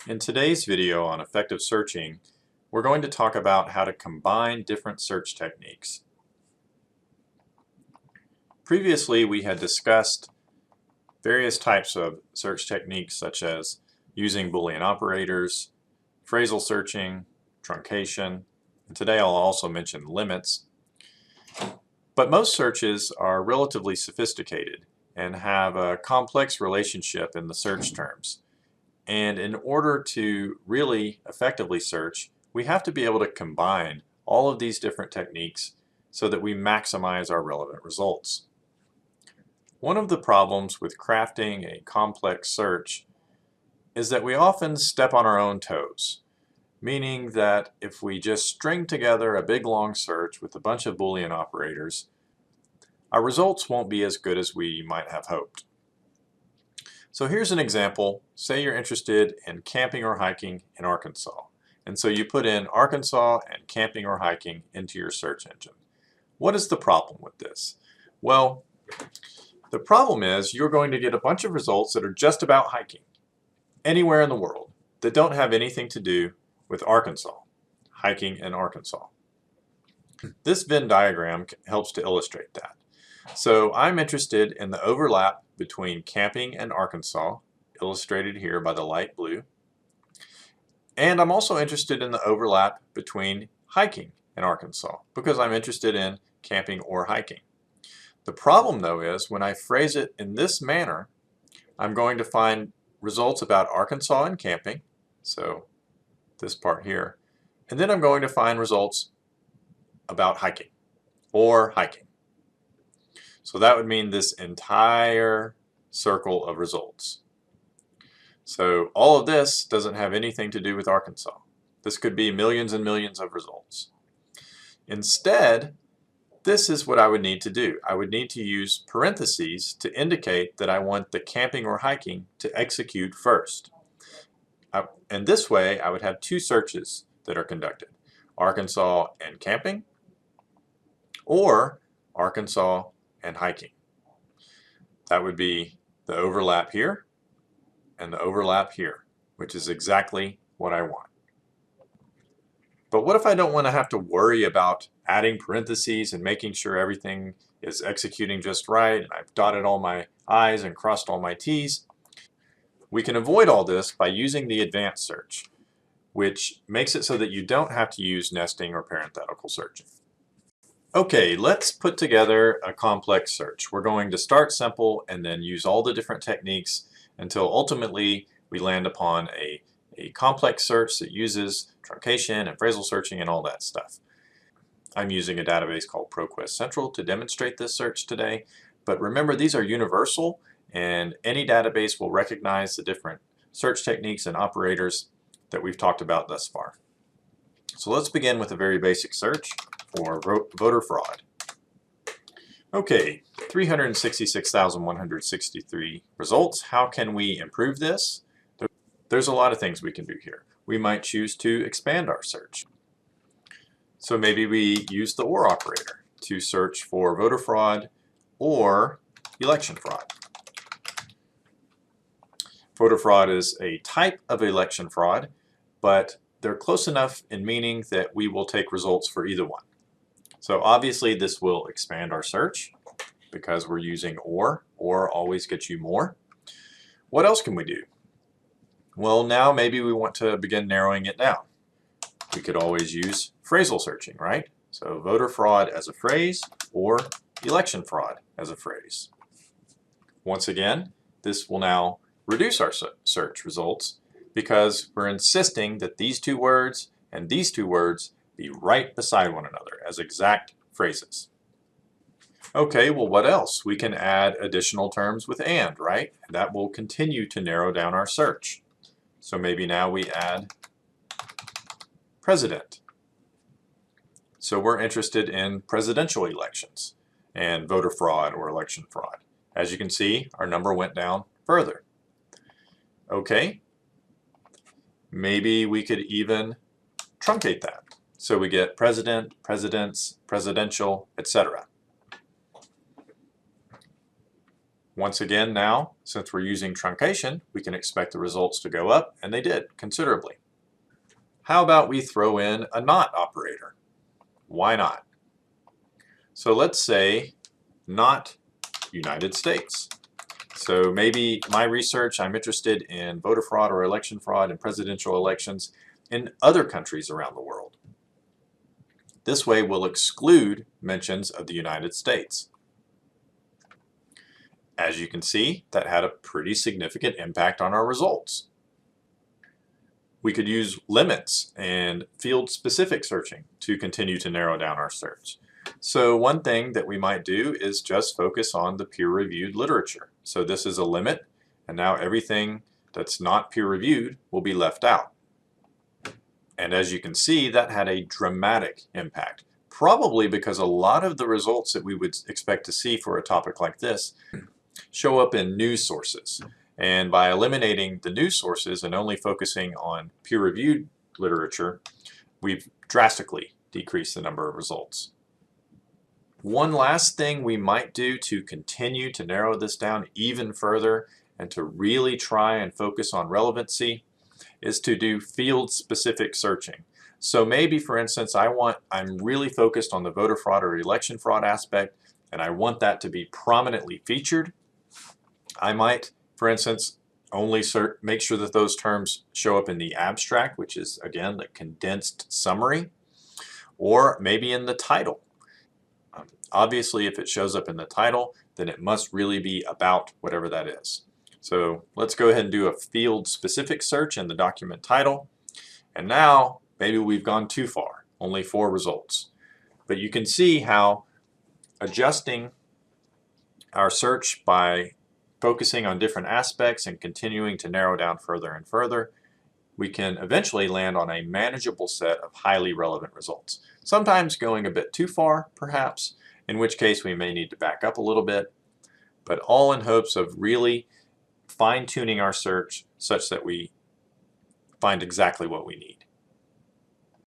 In today's video on effective searching, we're going to talk about how to combine different search techniques. Previously, we had discussed various types of search techniques such as using Boolean operators, phrasal searching, truncation, and today I'll also mention limits. But most searches are relatively sophisticated and have a complex relationship in the search terms. And in order to really effectively search, we have to be able to combine all of these different techniques so that we maximize our relevant results. One of the problems with crafting a complex search is that we often step on our own toes, meaning that if we just string together a big long search with a bunch of Boolean operators, our results won't be as good as we might have hoped. So here's an example. Say you're interested in camping or hiking in Arkansas. And so you put in Arkansas and camping or hiking into your search engine. What is the problem with this? Well, the problem is you're going to get a bunch of results that are just about hiking anywhere in the world that don't have anything to do with Arkansas, hiking in Arkansas. This Venn diagram helps to illustrate that. So I'm interested in the overlap between camping and Arkansas, illustrated here by the light blue. And I'm also interested in the overlap between hiking and Arkansas because I'm interested in camping or hiking. The problem though is when I phrase it in this manner, I'm going to find results about Arkansas and camping, so this part here, and then I'm going to find results about hiking or hiking. So that would mean this entire circle of results. So all of this doesn't have anything to do with Arkansas. This could be millions and millions of results. Instead, this is what I would need to do. I would need to use parentheses to indicate that I want the camping or hiking to execute first. And this way, I would have two searches that are conducted, Arkansas and camping, or Arkansas and hiking. That would be the overlap here and the overlap here, which is exactly what I want. But what if I don't want to have to worry about adding parentheses and making sure everything is executing just right and I've dotted all my I's and crossed all my T's? We can avoid all this by using the advanced search, which makes it so that you don't have to use nesting or parenthetical searching. Okay, let's put together a complex search. We're going to start simple and then use all the different techniques until ultimately we land upon a complex search that uses truncation and phrasal searching and all that stuff. I'm using a database called ProQuest Central to demonstrate this search today, but remember these are universal and any database will recognize the different search techniques and operators that we've talked about thus far. So let's begin with a very basic search for voter fraud. Okay, 366,163 results. How can we improve this? There's a lot of things we can do here. We might choose to expand our search. So maybe we use the OR operator to search for voter fraud or election fraud. Voter fraud is a type of election fraud, but they're close enough in meaning that we will take results for either one. So obviously this will expand our search because we're using OR. OR always gets you more. What else can we do? Well, now maybe we want to begin narrowing it down. We could always use phrasal searching, right? So voter fraud as a phrase or election fraud as a phrase. Once again, this will now reduce our search results because we're insisting that these two words and these two words be right beside one another as exact phrases. Okay, well what else? We can add additional terms with and, right? That will continue to narrow down our search. So maybe now we add president. So we're interested in presidential elections and voter fraud or election fraud. As you can see, our number went down further. Okay, maybe we could even truncate that. So we get president, presidents, presidential, etc. Once again now, since we're using truncation, we can expect the results to go up, and they did considerably. How about we throw in a not operator? Why not? So let's say not United States. So maybe my research, I'm interested in voter fraud or election fraud in presidential elections in other countries around the world. This way we'll exclude mentions of the United States. As you can see, that had a pretty significant impact on our results. We could use limits and field-specific searching to continue to narrow down our search. So one thing that we might do is just focus on the peer-reviewed literature. So this is a limit, and now everything that's not peer-reviewed will be left out. And as you can see, that had a dramatic impact, probably because a lot of the results that we would expect to see for a topic like this show up in news sources. And by eliminating the news sources and only focusing on peer-reviewed literature, we've drastically decreased the number of results. One last thing we might do to continue to narrow this down even further and to really try and focus on relevancy is to do field-specific searching. So maybe, for instance, I'm really focused on the voter fraud or election fraud aspect, and I want that to be prominently featured. I might, for instance, only make sure that those terms show up in the abstract, which is, again, the condensed summary, or maybe in the title. Obviously, if it shows up in the title, then it must really be about whatever that is. So let's go ahead and do a field-specific search in the document title. And now, maybe we've gone too far, only 4 results. But you can see how adjusting our search by focusing on different aspects and continuing to narrow down further and further, we can eventually land on a manageable set of highly relevant results. Sometimes going a bit too far, perhaps, in which case we may need to back up a little bit, but all in hopes of really fine-tuning our search such that we find exactly what we need.